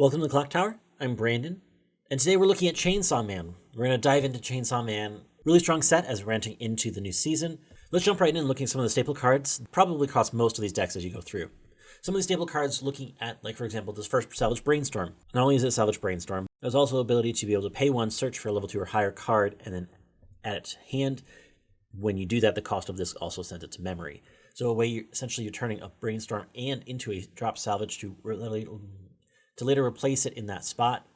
Welcome to the Clock Tower. I'm Brandon, and today we're looking at Chainsaw Man. We're going to dive into Chainsaw Man. Really strong set as we're entering into the new season. Let's jump right in and looking at some of the staple cards, probably across most of these decks as you go through. Some of these staple cards looking at, like for example, this first Salvage Brainstorm. Not only is it Salvage Brainstorm, there's also the ability to be able to pay one, search for a level 2 or higher card, and then add it to hand. When you do that, the cost of this also sends it to memory. So a way essentially you're turning a Brainstorm and into a drop salvage to later replace it in that spot.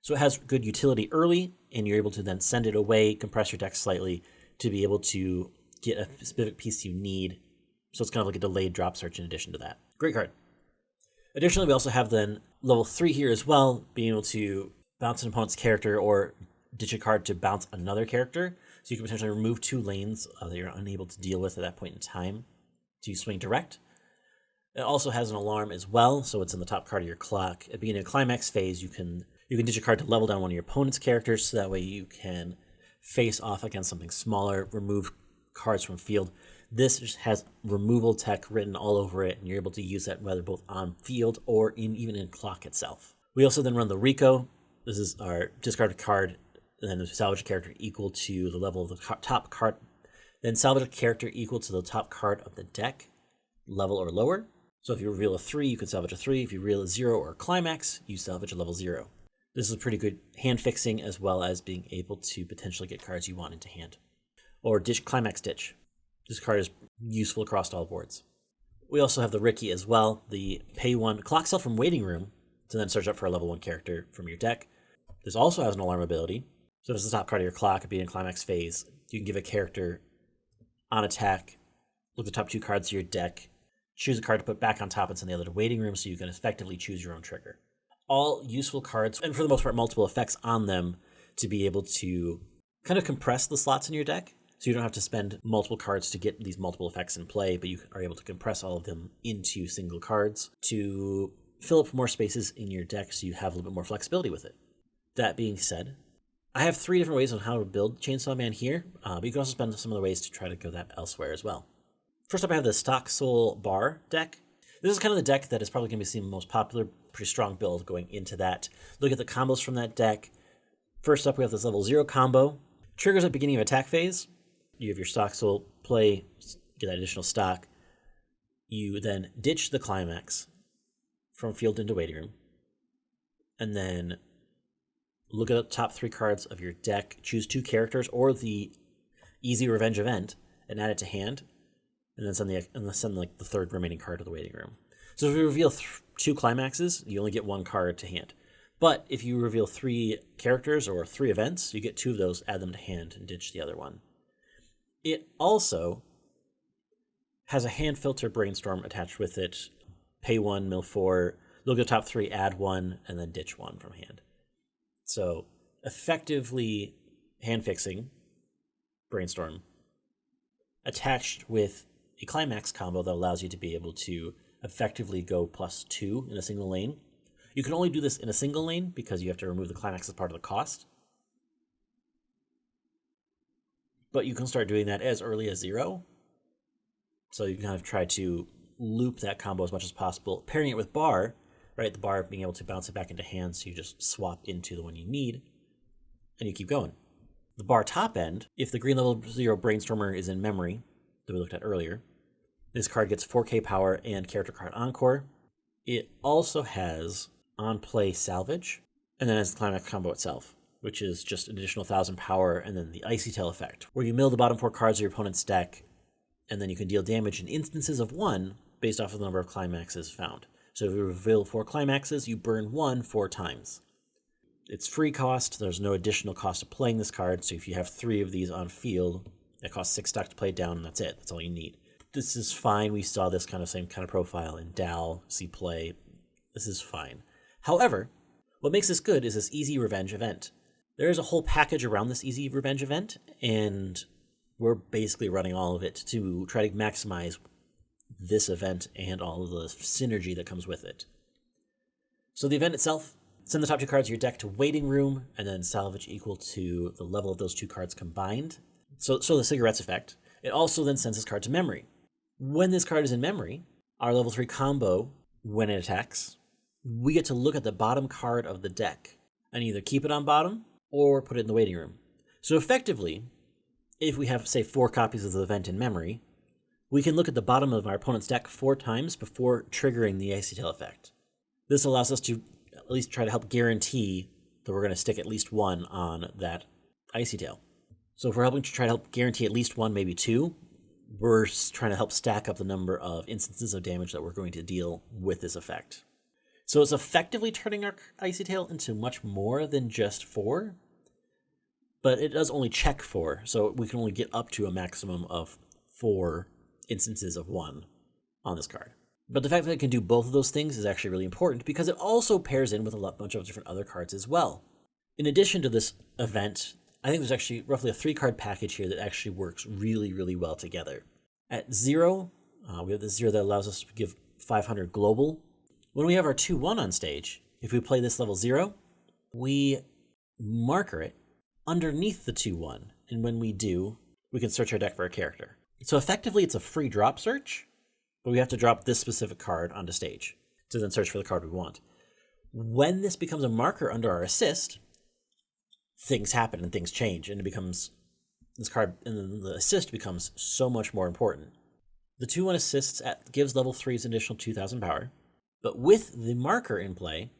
So it has good utility early, and you're able to then send it away, compress your deck slightly to be able to get a specific piece you need. So it's kind of like a delayed drop search in addition to that. Great card. Additionally, we also have then level 3 here as well, being able to bounce an opponent's character or ditch a card to bounce another character. So you can potentially remove 2 lanes that you're unable to deal with at that point in time to swing direct. It also has an alarm as well, so it's in the top card of your clock. At the beginning of climax phase, you can ditch a card to level down one of your opponent's characters, so that way you can face off against something smaller, remove cards from field. This just has removal tech written all over it, and you're able to use that whether both on field or even in clock itself. We also then run the Rico. This is our discarded card, and then salvage a character equal to the level of the top card. Then salvage a character equal to the top card of the deck, level or lower. So if you reveal a 3, you can salvage a 3. If you reveal a 0 or a climax, you salvage a level 0. This is pretty good hand fixing as well as being able to potentially get cards you want into hand. Or ditch climax ditch. This card is useful across all boards. We also have the Ricky as well, the pay 1 clock cell from waiting room to then search up for a level 1 character from your deck. This also has an alarm ability. So if it's the top card of your clock, being in climax phase, you can give a character on attack, look at the top 2 cards of your deck, choose a card to put back on top and send the other to waiting room so you can effectively choose your own trigger. All useful cards, and for the most part, multiple effects on them to be able to kind of compress the slots in your deck. So you don't have to spend multiple cards to get these multiple effects in play, but you are able to compress all of them into single cards to fill up more spaces in your deck so you have a little bit more flexibility with it. That being said, I have 3 different ways on how to build Chainsaw Man here, but you can also spend some other ways to try to go that elsewhere as well. First up, I have the Stocksoul bar deck. This is kind of the deck that is probably going to be seen most popular, pretty strong build going into that. Look at the combos from that deck. First up, we have this level 0 combo. Triggers at the beginning of attack phase. You have your Stocksoul play, get that additional stock. You then ditch the climax from field into waiting room. And then look at the top 3 cards of your deck, choose 2 characters or the easy revenge event, and add it to hand. And then send like the 3rd remaining card to the waiting room. So if you reveal 2 climaxes, you only get 1 card to hand. But if you reveal 3 characters or 3 events, you get 2 of those, add them to hand, and ditch the other one. It also has a hand filter Brainstorm attached with it. Pay 1, mill 4, look at the top 3, add 1, and then ditch 1 from hand. So effectively hand fixing Brainstorm attached with a climax combo that allows you to be able to effectively go +2 in a single lane. You can only do this in a single lane because you have to remove the climax as part of the cost. But you can start doing that as early as 0. So you can kind of try to loop that combo as much as possible. Pairing it with bar, right? The bar being able to bounce it back into hand, so you just swap into the one you need, and you keep going. The bar top end, if the green level 0 Brainstormer is in memory, that we looked at earlier, this card gets 4K power and character card encore. It also has on-play salvage, and then has the climax combo itself, which is just an additional 1,000 power, and then the Icy Tail effect, where you mill the bottom 4 cards of your opponent's deck, and then you can deal damage in instances of 1 based off of the number of climaxes found. So if you reveal 4 climaxes, you burn 1 4 times. It's free cost, there's no additional cost of playing this card, so if you have 3 of these on field, it costs 6 stock to play it down, and that's it. That's all you need. This is fine. We saw this same kind of profile in Dal, C-Play. This is fine. However, what makes this good is this easy revenge event. There is a whole package around this easy revenge event, and we're basically running all of it to try to maximize this event and all of the synergy that comes with it. So the event itself, send the top 2 cards of your deck to waiting room, and then salvage equal to the level of those 2 cards combined. So the cigarettes effect. It also then sends this card to memory. When this card is in memory, our level 3 combo, when it attacks, we get to look at the bottom card of the deck and either keep it on bottom or put it in the waiting room. So effectively, if we have, say, 4 copies of the event in memory, we can look at the bottom of our opponent's deck 4 times before triggering the Icy Tail effect. This allows us to at least try to help guarantee that we're going to stick at least 1 on that Icy Tail. So if we're helping to try to help guarantee at least 1, maybe 2, we're trying to help stack up the number of instances of damage that we're going to deal with this effect. So it's effectively turning our Icy Tail into much more than just 4, but it does only check 4, so we can only get up to a maximum of 4 instances of 1 on this card. But the fact that it can do both of those things is actually really important because it also pairs in with a bunch of different other cards as well. In addition to this event, I think there's actually roughly a 3-card package here that actually works really, really well together. At 0, we have the 0 that allows us to give 500 global. When we have our 2-1 on stage, if we play this level 0, we marker it underneath the 2-1, and when we do, we can search our deck for a character. So effectively, it's a free drop search, but we have to drop this specific card onto stage to then search for the card we want. When this becomes a marker under our assist, things happen and things change, and it becomes this card, and the assist becomes so much more important. The 2-1 assists gives level 3's additional 2,000 power, but with the marker in play,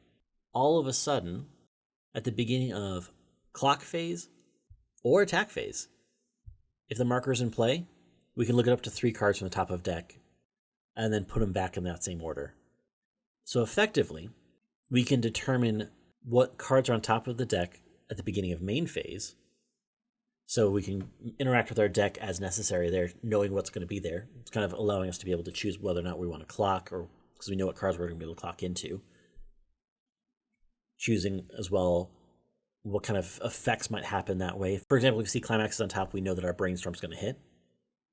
all of a sudden, at the beginning of clock phase or attack phase, if the marker is in play, we can look it up to 3 cards from the top of deck and then put them back in that same order. So effectively, we can determine what cards are on top of the deck at the beginning of main phase, so we can interact with our deck as necessary there, knowing what's going to be there. It's kind of allowing us to be able to choose whether or not we want to clock, or because we know what cards we're going to be able to clock into. Choosing as well what kind of effects might happen that way. For example, if we see climaxes on top, we know that our brainstorm's going to hit,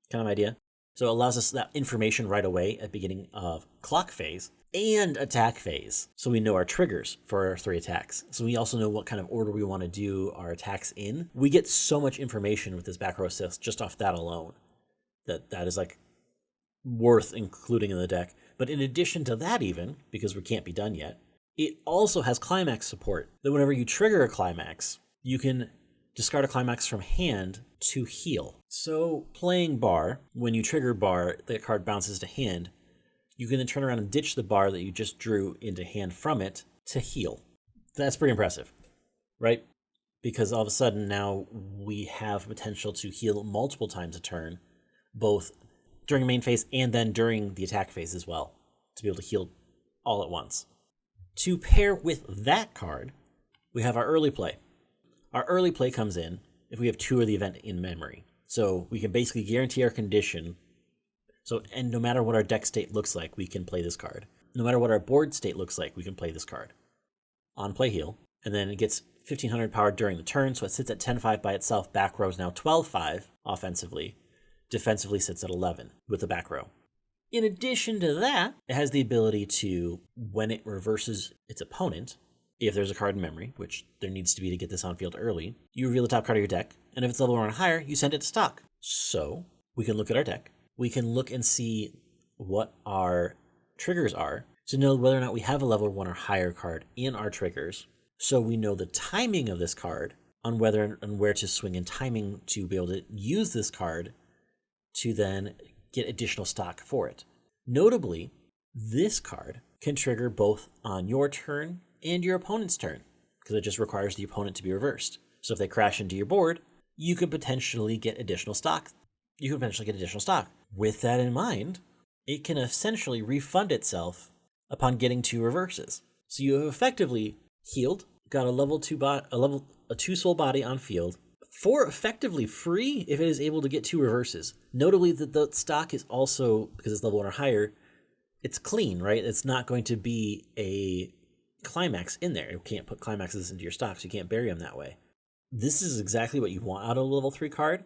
kind of idea. So it allows us that information right away at the beginning of clock phase and attack phase. So we know our triggers for our 3 attacks. So we also know what kind of order we want to do our attacks in. We get so much information with this back row assist just off that alone that is like worth including in the deck. But in addition to that, even because we can't be done yet, it also has climax support. That whenever you trigger a climax, you can discard a climax from hand to heal. So playing bar, when you trigger bar, the card bounces to hand. You can then turn around and ditch the bar that you just drew into hand from it to heal. That's pretty impressive, right? Because all of a sudden now we have potential to heal multiple times a turn, both during main phase and then during the attack phase as well, to be able to heal all at once. To pair with that card, we have our early play. Our early play comes in if we have 2 of the event in memory. So we can basically guarantee our condition. And no matter what our deck state looks like, we can play this card. No matter what our board state looks like, we can play this card. On play heal. And then it gets 1,500 power during the turn, so it sits at 10-5 by itself. Back row is now 12-5 offensively. Defensively sits at 11 with the back row. In addition to that, it has the ability to, when it reverses its opponent, if there's a card in memory, which there needs to be to get this on field early, you reveal the top card of your deck, and if it's level 1 or higher, you send it to stock. So we can look at our deck. We can look and see what our triggers are to know whether or not we have a level 1 or higher card in our triggers. So we know the timing of this card on whether and where to swing in timing to be able to use this card to then get additional stock for it. Notably, this card can trigger both on your turn and your opponent's turn, because it just requires the opponent to be reversed. So if they crash into your board, you could potentially get additional stock. With that in mind, it can essentially refund itself upon getting 2 reverses. So you have effectively healed, got a 2 soul body on field, for effectively free if it is able to get 2 reverses. Notably, that the stock is also, because it's level 1 or higher, it's clean, right? It's not going to be a climax in there. You can't put climaxes into your stock, so you can't bury them that way. This is exactly what you want out of a level 3 card,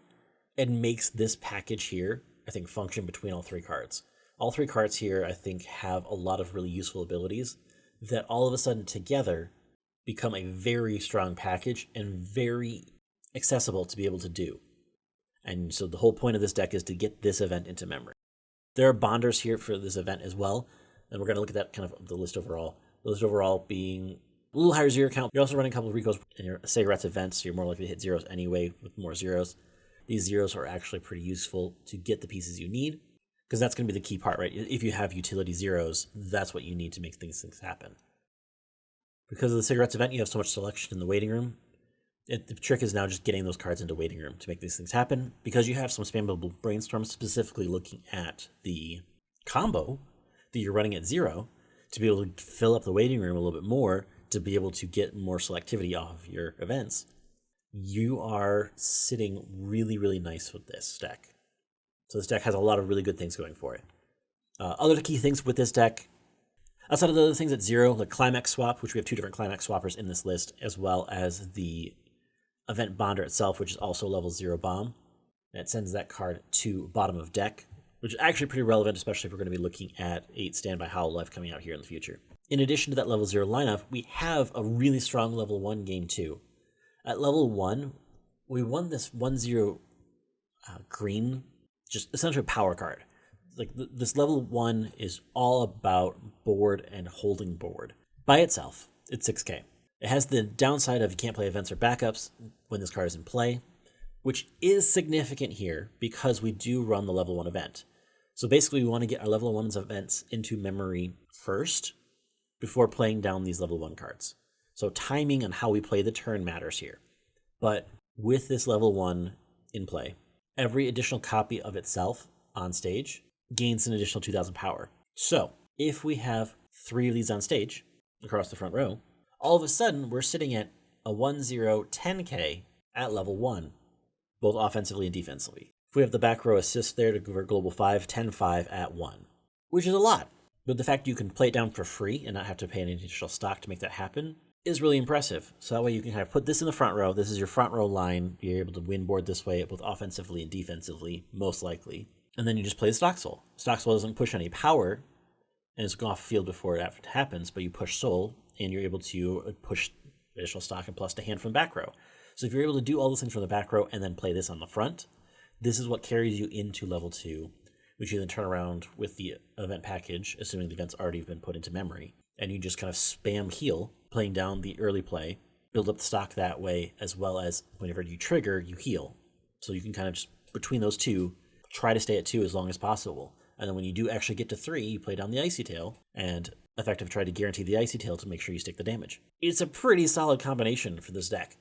and makes this package here, I think, function between all 3 cards. All 3 cards here, I think, have a lot of really useful abilities that all of a sudden together become a very strong package and very accessible to be able to do. And so the whole point of this deck is to get this event into memory. There are bonders here for this event as well, and we're going to look at that kind of the list overall. those overall being a little higher zero count. You're also running a couple of recos in your cigarettes events, so you're more likely to hit zeros anyway with more zeros. These zeros are actually pretty useful to get the pieces you need, because that's going to be the key part, right? If you have utility zeros, that's what you need to make things happen. Because of the cigarettes event, you have so much selection in the waiting room. The trick is now just getting those cards into waiting room to make these things happen. Because you have some spammable brainstorms specifically looking at the combo that you're running at 0 to be able to fill up the waiting room a little bit more to be able to get more selectivity off of your events. You are sitting really, really nice with this deck. So this deck has a lot of really good things going for it. Other key things with this deck, outside of the other things at 0, like Climax Swap, which we have 2 different Climax Swappers in this list, as well as the Event Bonder itself, which is also level 0 bomb. And it sends that card to bottom of deck, which is actually pretty relevant, especially if we're going to be looking at 8 Standby Hololive coming out here in the future. In addition to that level 0 lineup, we have a really strong level 1 game too. At level 1, we won this 1/0 green, just essentially a power card. Like this level 1 is all about board and holding board. By itself, it's 6k. It has the downside of you can't play events or backups when this card is in play, which is significant here because we do run the level 1 event. So basically we want to get our level 1 events into memory first before playing down these level 1 cards. So timing on how we play the turn matters here. But with this level 1 in play, every additional copy of itself on stage gains an additional 2,000 power. So if we have 3 of these on stage across the front row, all of a sudden we're sitting at a 1/0 10k at level 1, both offensively and defensively. If we have the back row assist there to give our global 5, 10-5 at 1, which is a lot. But the fact you can play it down for free and not have to pay any additional stock to make that happen is really impressive. So that way you can kind of put this in the front row. This is your front row line. You're able to win board this way, both offensively and defensively, most likely. And then you just play the Stocksoul. Stocksoul doesn't push any power, and it's gone off field before it happens, but you push Soul, and you're able to push additional stock and plus to hand from the back row. So if you're able to do all those things from the back row and then play this on the front, this is what carries you into level 2, which you then turn around with the event package, assuming the event's already been put into memory, and you just kind of spam heal, playing down the early play, build up the stock that way, as well as whenever you trigger, you heal. So you can kind of just, between those two, try to stay at 2 as long as possible. And then when you do actually get to 3, you play down the Icy Tail, and effectively try to guarantee the Icy Tail to make sure you stick the damage. It's a pretty solid combination for this deck.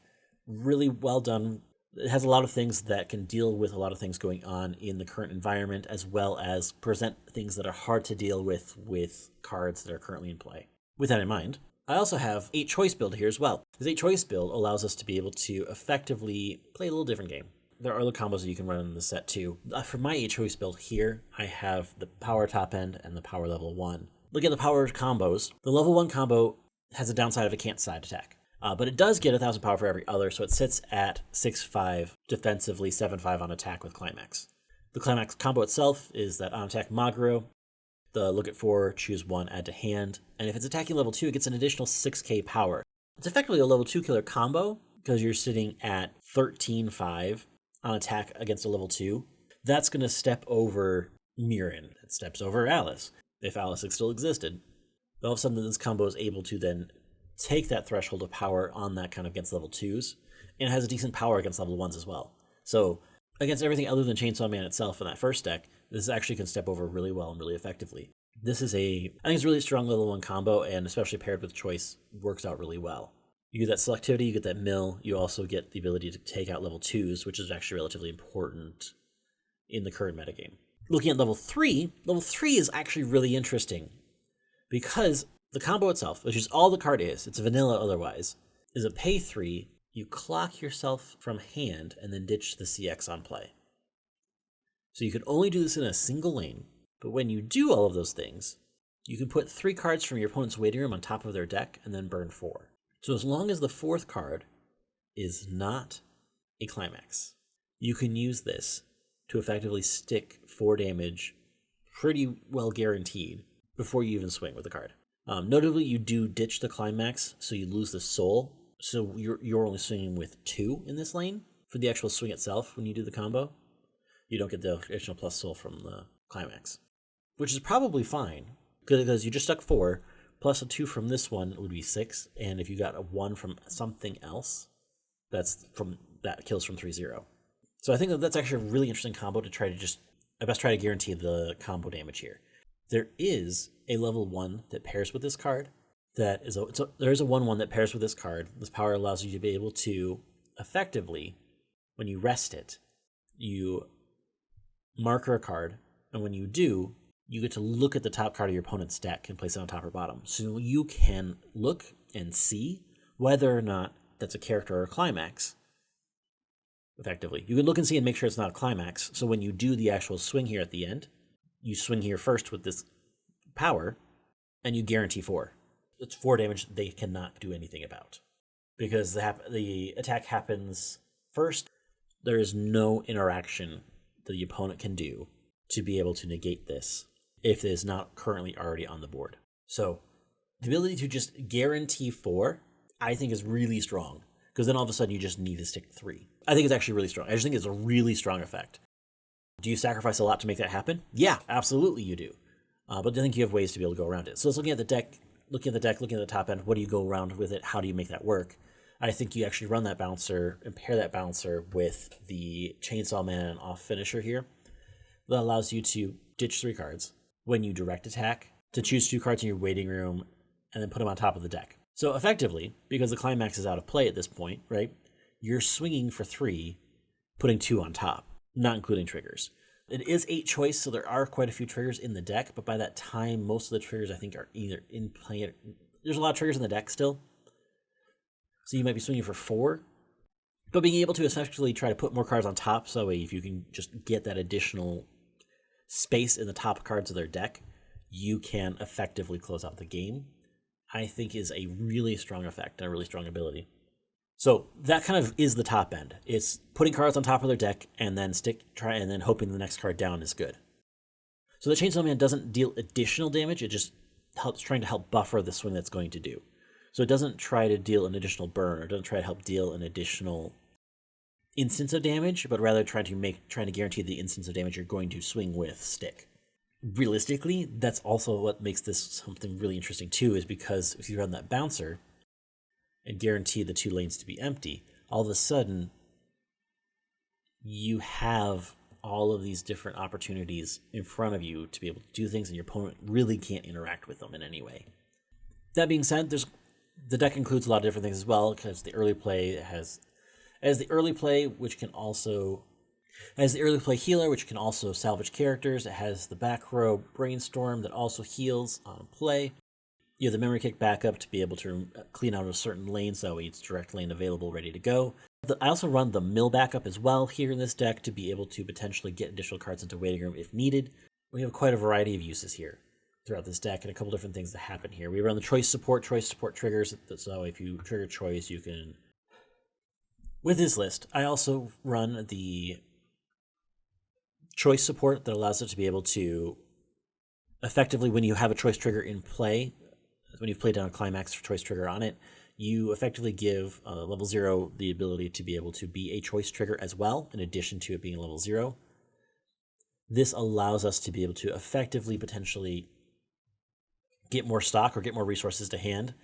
Really well done. It has a lot of things that can deal with a lot of things going on in the current environment, as well as present things that are hard to deal with cards that are currently in play. With that in mind, I also have 8 choice build here as well. This 8 choice build allows us to be able to effectively play a little different game. There are other combos that you can run in the set too. For my 8 choice build here, I have the power top end and the power level 1. Look at the power combos. The level 1 combo has a downside of it can't side attack. But it does get 1,000 power for every other, so it sits at 6-5 defensively, 7-5 on attack with Climax. The Climax combo itself is that on attack Magro, the look at 4, choose 1, add to hand, and if it's attacking level 2, it gets an additional 6k power. It's effectively a level 2 killer combo because you're sitting at 13-5 on attack against a level 2. That's going to step over Mirren. It steps over Alice, if Alice still existed. All of a sudden, this combo is able to then take that threshold of power on that kind of against level 2s, and it has a decent power against level 1s as well. So against everything other than Chainsaw Man itself in that first deck, this actually can step over really well and really effectively. This is I think it's a really strong level 1 combo, and especially paired with choice, works out really well. You get that selectivity, you get that mill, you also get the ability to take out level 2s, which is actually relatively important in the current metagame. Looking at level 3 is actually really interesting because the combo itself, which is all the card is, it's vanilla otherwise, is a pay 3, you clock yourself from hand and then ditch the CX on play. So you can only do this in a single lane, but when you do all of those things, you can put 3 cards from your opponent's waiting room on top of their deck and then burn 4. So as long as the 4th card is not a Climax, you can use this to effectively stick 4 damage pretty well guaranteed before you even swing with the card. Notably, you do ditch the Climax, so you lose the Soul, so you're only swinging with 2 in this lane. For the actual swing itself, when you do the combo, you don't get the additional plus Soul from the Climax, which is probably fine, because you just stuck 4, plus a 2 from this one would be 6, and if you got a 1 from something else, that kills from 3/0. So I think that's actually a really interesting combo to try to I best try to guarantee the combo damage here. There is a level 1 that pairs with this card. There is a 1/1 that pairs with this card. This power allows you to be able to effectively, when you rest it, you marker a card, and when you do, you get to look at the top card of your opponent's deck and place it on top or bottom. So you can look and see whether or not that's a character or a climax. Effectively, you can look and see and make sure it's not a climax. So when you do the actual swing here at the end, you swing here first with this power, and you guarantee 4. It's 4 damage they cannot do anything about. Because the attack happens first, there is no interaction that the opponent can do to be able to negate this if it is not currently already on the board. So the ability to just guarantee 4, I think, is really strong, because then all of a sudden you just need to stick 3. I think it's actually really strong. I just think it's a really strong effect. Do you sacrifice a lot to make that happen? Yeah, absolutely you do. But I think you have ways to be able to go around it. So it's looking at the deck, looking at the top end, what do you go around with it? How do you make that work? I think you actually run that bouncer and pair that bouncer with the Chainsaw Man off finisher here. That allows you to ditch 3 cards when you direct attack, to choose 2 cards in your waiting room, and then put them on top of the deck. So effectively, because the climax is out of play at this point, right, you're swinging for 3, putting 2 on top, not including triggers. It is 8 choice, so there are quite a few triggers in the deck, but by that time, most of the triggers, I think, are either in play. There's a lot of triggers in the deck still, so you might be swinging for 4, but being able to essentially try to put more cards on top, so if you can just get that additional space in the top cards of their deck, you can effectively close out the game, I think is a really strong effect and a really strong ability. So that kind of is the top end. It's putting cards on top of their deck and then hoping the next card down is good. So the Chainsaw Man doesn't deal additional damage, it just trying to help buffer the swing that's going to do. So it doesn't try to deal an additional burn, or doesn't try to help deal an additional instance of damage, but rather trying to guarantee the instance of damage you're going to swing with stick. Realistically, that's also what makes this something really interesting too, is because if you run that bouncer and guarantee the 2 lanes to be empty, all of a sudden you have all of these different opportunities in front of you to be able to do things, and your opponent really can't interact with them in any way. That being said, the deck includes a lot of different things as well, because the early play healer, which can also salvage characters. It has the back row Brainstorm that also heals on play. You have the memory kick backup to be able to clean out a certain lane, so it's direct lane available, ready to go. I also run the mill backup as well here in this deck to be able to potentially get additional cards into waiting room if needed. We have quite a variety of uses here throughout this deck, and a couple different things that happen here. We run the choice support triggers, so if you trigger choice, you can... With this list, I also run the choice support that allows it to be able to effectively, when you have a choice trigger in play, when you've played down a climax choice trigger on it, you effectively give level 0 the ability to be able to be a choice trigger as well, in addition to it being level 0. This allows us to be able to effectively potentially get more stock or get more resources to hand,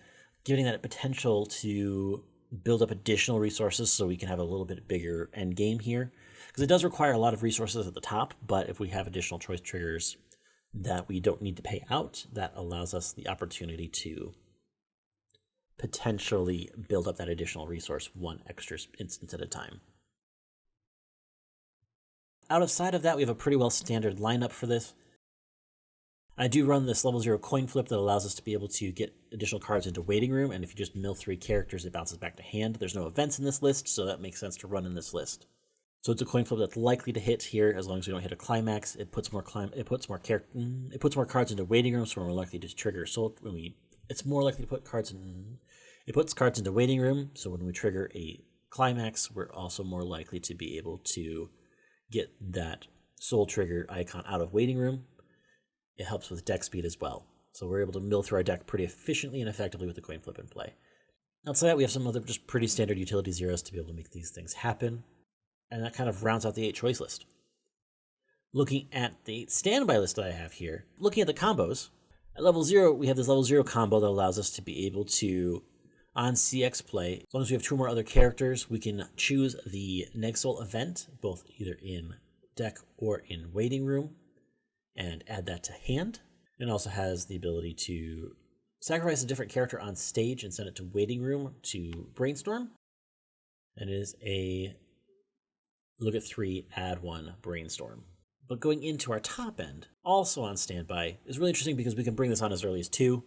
giving that potential to build up additional resources so we can have a little bit bigger end game here. Because it does require a lot of resources at the top, but if we have additional choice triggers that we don't need to pay out, that allows us the opportunity to potentially build up that additional resource 1 extra instance at a time. Outside of that, we have a pretty well standard lineup for this. I do run this level 0 coin flip that allows us to be able to get additional cards into waiting room, and if you just mill 3 characters, it bounces back to hand. There's no events in this list, so that makes sense to run in this list. So it's a coin flip that's likely to hit here as long as we don't hit a climax. It puts more cards into waiting room, so we're more likely to trigger soul. It's more likely to put cards in. It puts cards into waiting room, so when we trigger a climax, we're also more likely to be able to get that soul trigger icon out of waiting room. It helps with deck speed as well. So we're able to mill through our deck pretty efficiently and effectively with the coin flip in play. Outside that, we have some other just pretty standard utility zeros to be able to make these things happen. And that kind of rounds out the 8 choice list. Looking at the standby list that I have here, looking at the combos, At level 0, we have this level 0 combo that allows us to be able to, on CX play, as long as we have 2 or more other characters, we can choose the Negsoul event, both either in deck or in waiting room, and add that to hand. It also has the ability to sacrifice a different character on stage and send it to waiting room to brainstorm. And it is a look at 3, add 1 brainstorm. But going into our top end, also on standby, is really interesting because we can bring this on as early as 2,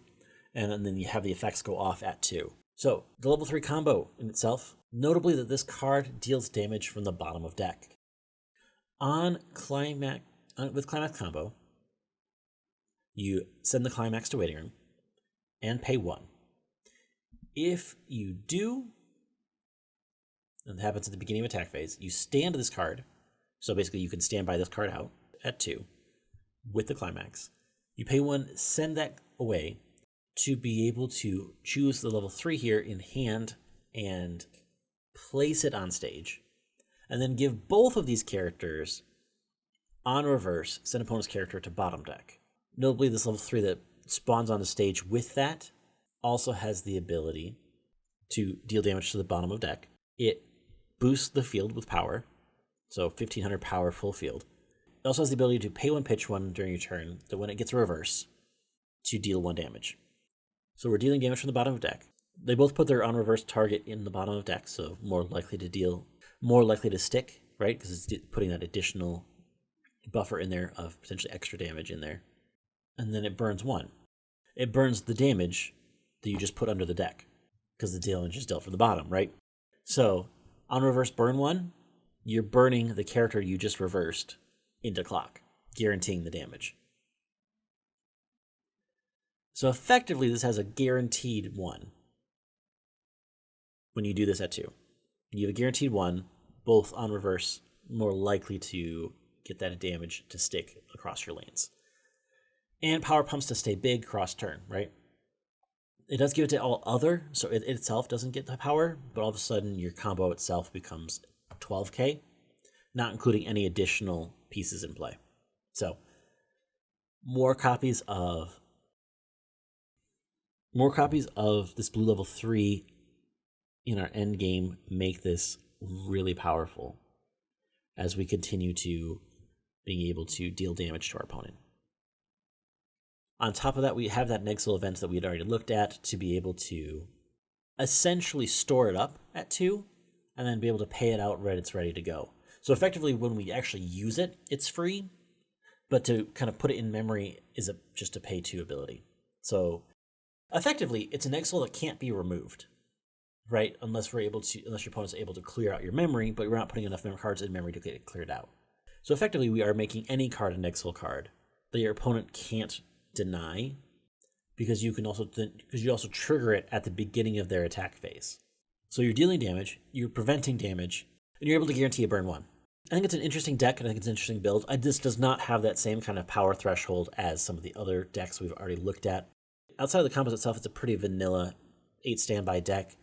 and then you have the effects go off at 2. So the level 3 combo in itself, notably that this card deals damage from the bottom of deck. With Climax combo, you send the Climax to waiting room and pay 1. If you do, and it happens at the beginning of attack phase, you stand this card. So basically you can stand by this card out at 2 with the Climax. You pay 1, send that away to be able to choose the level 3 here in hand and place it on stage. And then give both of these characters on reverse, send opponent's character to bottom deck. Notably, this level 3 that spawns on the stage with that also has the ability to deal damage to the bottom of deck. It boosts the field with power, so 1500 power full field. It also has the ability to pay 1, pitch 1 during your turn, that when it gets a reverse, to deal 1 damage. So we're dealing damage from the bottom of deck. They both put their on reverse target in the bottom of deck, so more likely to stick, right? Because it's putting that additional buffer in there of potentially extra damage in there. And then it burns 1. It burns the damage that you just put under the deck, because the damage is dealt from the bottom, right? So on reverse burn 1, you're burning the character you just reversed into clock, guaranteeing the damage. So effectively, this has a guaranteed 1 when you do this at 2. You have a guaranteed 1, both on reverse, more likely to get that damage to stick across your lanes. And power pumps to stay big cross turn, right? It does give it to all other, so it itself doesn't get the power, but all of a sudden your combo itself becomes 12k, not including any additional pieces in play. So more copies of this blue level 3 in our end game make this really powerful as we continue to being able to deal damage to our opponent. On top of that, we have that Negsoul event that we had already looked at to be able to essentially store it up at 2 and then be able to pay it out when it's ready to go. So effectively, when we actually use it, it's free, but to kind of put it in memory is just a pay 2 ability. So effectively, it's an Negsoul that can't be removed, right? Unless your opponent's able to clear out your memory, but we're not putting enough cards in memory to get it cleared out. So effectively, we are making any card a Negsoul card that your opponent can't deny, because you also trigger it at the beginning of their attack phase. So you're dealing damage, you're preventing damage, and you're able to guarantee a burn 1. I think it's an interesting deck, and I think it's an interesting build. This does not have that same kind of power threshold as some of the other decks we've already looked at. Outside of the combos itself, it's a pretty vanilla 8 standby deck.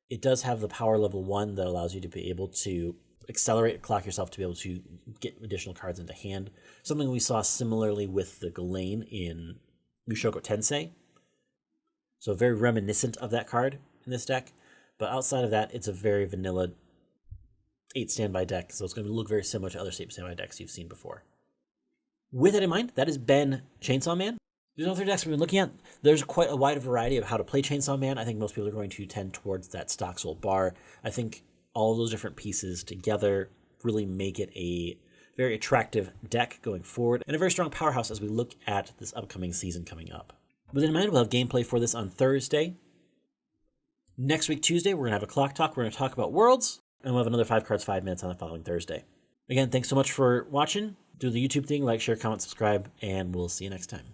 It does have the power level 1 that allows you to be able to accelerate, clock yourself to be able to get additional cards into hand. Something we saw similarly with the Ghislaine in Mushoku Tensei. So very reminiscent of that card in this deck. But outside of that, it's a very vanilla 8 standby deck. So it's going to look very similar to other 8 standby decks you've seen before. With that in mind, that has been Chainsaw Man. There's other decks we've been looking at. There's quite a wide variety of how to play Chainsaw Man. I think most people are going to tend towards that Stocksoul bar. I think all of those different pieces together really make it a very attractive deck going forward and a very strong powerhouse as we look at this upcoming season coming up. With that in mind, we'll have gameplay for this on Thursday. Next week, Tuesday, we're going to have a clock talk. We're going to talk about Worlds, and we'll have another 5 cards, 5 minutes on the following Thursday. Again, thanks so much for watching. Do the YouTube thing, like, share, comment, subscribe, and we'll see you next time.